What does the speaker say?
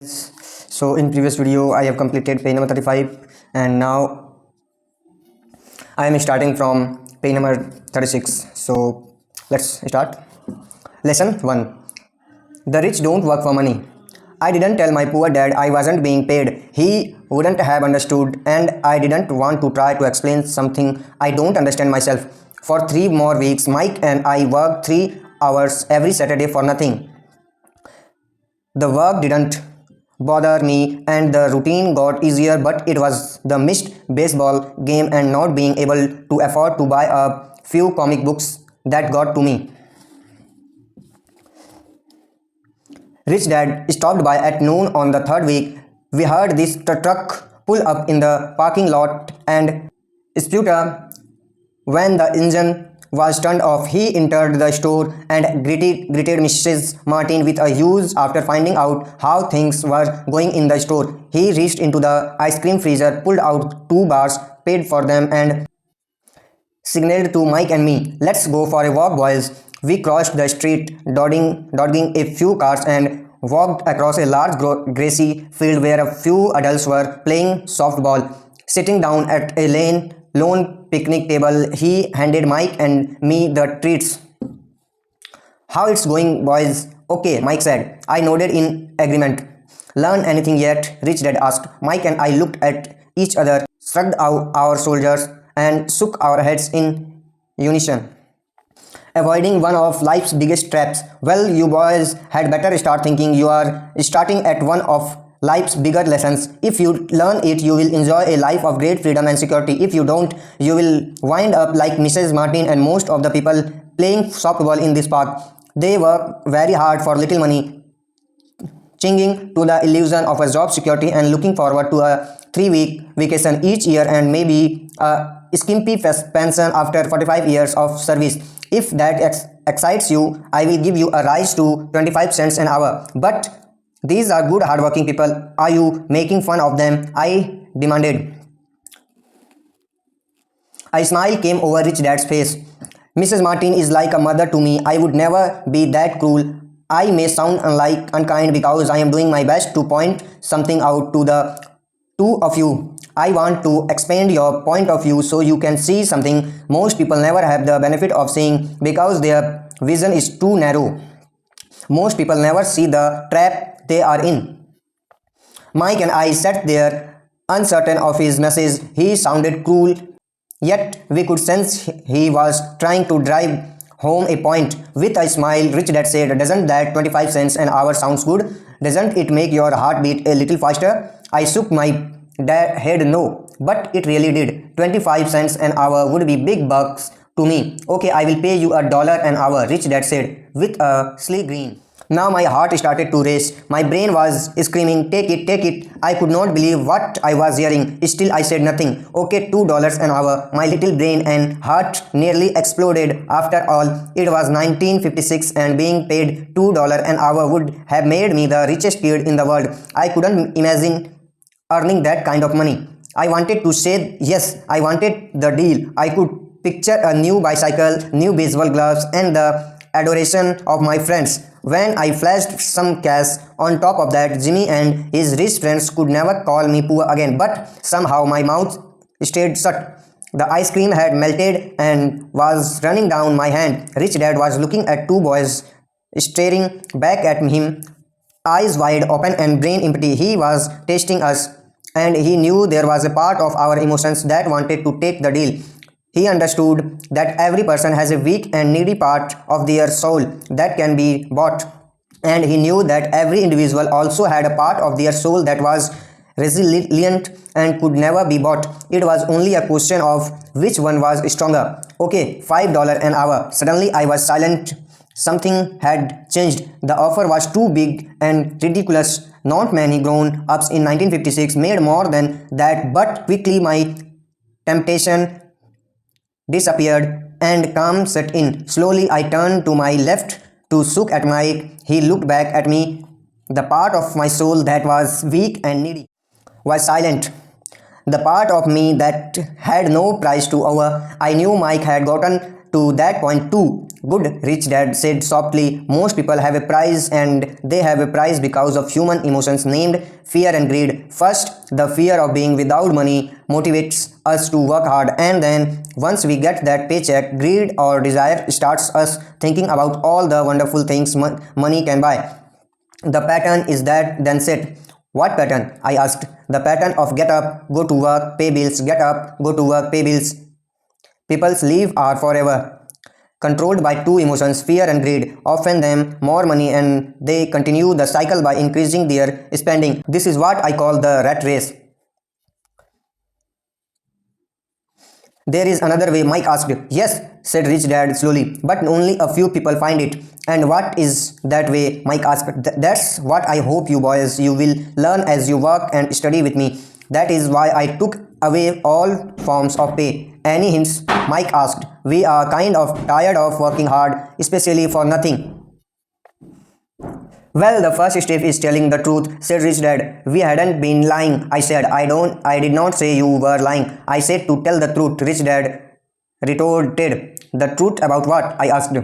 So in previous video I have completed page number 35 and now I am starting from page number 36. So let's start. Lesson 1. The rich don't work for money. I didn't tell my poor dad I wasn't being paid. He wouldn't have understood, and I didn't want to try to explain something I don't understand myself. For 3 more weeks Mike and I worked 3 hours every Saturday for nothing. The work didn't bother me and the routine got easier, but it was the missed baseball game and not being able to afford to buy a few comic books that got to me. Rich Dad stopped by at noon on the third week. We heard this truck pull up in the parking lot and sputter. When the engine was turned off, he entered the store and greeted Mrs. Martin with a huge. After finding out how things were going in the store, he reached into the ice cream freezer, pulled out 2 bars, paid for them, and signaled to Mike and me, "Let's go for a walk, boys." We crossed the street, dodging a few cars, and walked across a large grassy field where a few adults were playing softball. Sitting down at a lone picnic table, he handed Mike and me the treats. "How it's going, boys?" "Okay," Mike said. I nodded in agreement. "Learn anything yet?" Rich Dad asked. Mike and I looked at each other, shrugged our shoulders, and shook our heads in unison. Avoiding one of life's biggest traps. "Well, you boys had better start thinking you are starting at one of life's bigger lessons. If you learn it, you will enjoy a life of great freedom and security. If you don't, you will wind up like Mrs. Martin and most of the people playing softball in this park. They work very hard for little money, clinging to the illusion of a job security and looking forward to a 3-week vacation each year and maybe a skimpy pension after 45 years of service. If that excites you, I will give you a rise to 25 cents an hour. But these are good hardworking people. Are you making fun of them?" I demanded. A smile came over Rich Dad's face. "Mrs. Martin is like a mother to me. I would never be that cruel. I may sound unkind because I am doing my best to point something out to the two of you. I want to expand your point of view so you can see something most people never have the benefit of seeing because their vision is too narrow. Most people never see the trap they are in." Mike and I sat there, uncertain of his message. He sounded cruel, yet we could sense he was trying to drive home a point. With a smile, Rich Dad said, "Doesn't that 25 cents an hour sounds good? Doesn't it make your heart beat a little faster?" I shook my head no, but it really did. 25 cents an hour would be big bucks to me. "Okay, I will pay you $1 an hour," Rich Dad said with a sly grin. Now my heart started to race. My brain was screaming, "Take it, take it." I could not believe what I was hearing. Still, I said nothing. "Okay, $2 an hour." My little brain and heart nearly exploded. After all, it was 1956 and being paid $2 an hour would have made me the richest kid in the world. I couldn't imagine earning that kind of money. I wanted to say yes. I wanted the deal. I could picture a new bicycle, new baseball gloves, and the adoration of my friends. When I flashed some cash on top of that, Jimmy and his rich friends could never call me poor again. But somehow my mouth stayed shut. The ice cream had melted and was running down my hand. Rich Dad was looking at 2 boys staring back at him, eyes wide open and brain empty. He was testing us, and he knew there was a part of our emotions that wanted to take the deal. He understood that every person has a weak and needy part of their soul that can be bought, and he knew that every individual also had a part of their soul that was resilient and could never be bought. It was only a question of which one was stronger. "Okay, $5 an hour." Suddenly I was silent. Something had changed. The offer was too big and ridiculous. Not many grown-ups in 1956 made more than that, but quickly my temptation disappeared and calm set in. Slowly I turned to my left to look at Mike. He looked back at me. The part of my soul that was weak and needy was silent. The part of me that had no price to offer. I knew Mike had gotten to that point too. Good, Rich Dad said softly. Most people have a price, and they have a price because of human emotions named fear and greed. First, the fear of being without money motivates us to work hard, and then once we get that paycheck, greed or desire starts us thinking about all the wonderful things money can buy. The pattern is that then set. What pattern? I asked. The pattern of get up, go to work, pay bills, get up, go to work, pay bills. People's lives are forever controlled by two emotions, fear and greed, often them more money, and they continue the cycle by increasing their spending. This is what I call the rat race. There is another way, Mike asked. Yes, said Rich Dad slowly, but only a few people find it. And what is that way? Mike asked. That's what I hope you boys you will learn as you work and study with me. That is why I took away all forms of pay. Any hints? Mike asked. We are kind of tired of working hard, especially for nothing. Well, the first step is telling the truth, said Rich Dad. We hadn't been lying. I said, I did not say you were lying. I said to tell the truth, Rich Dad retorted. The truth about what? I asked.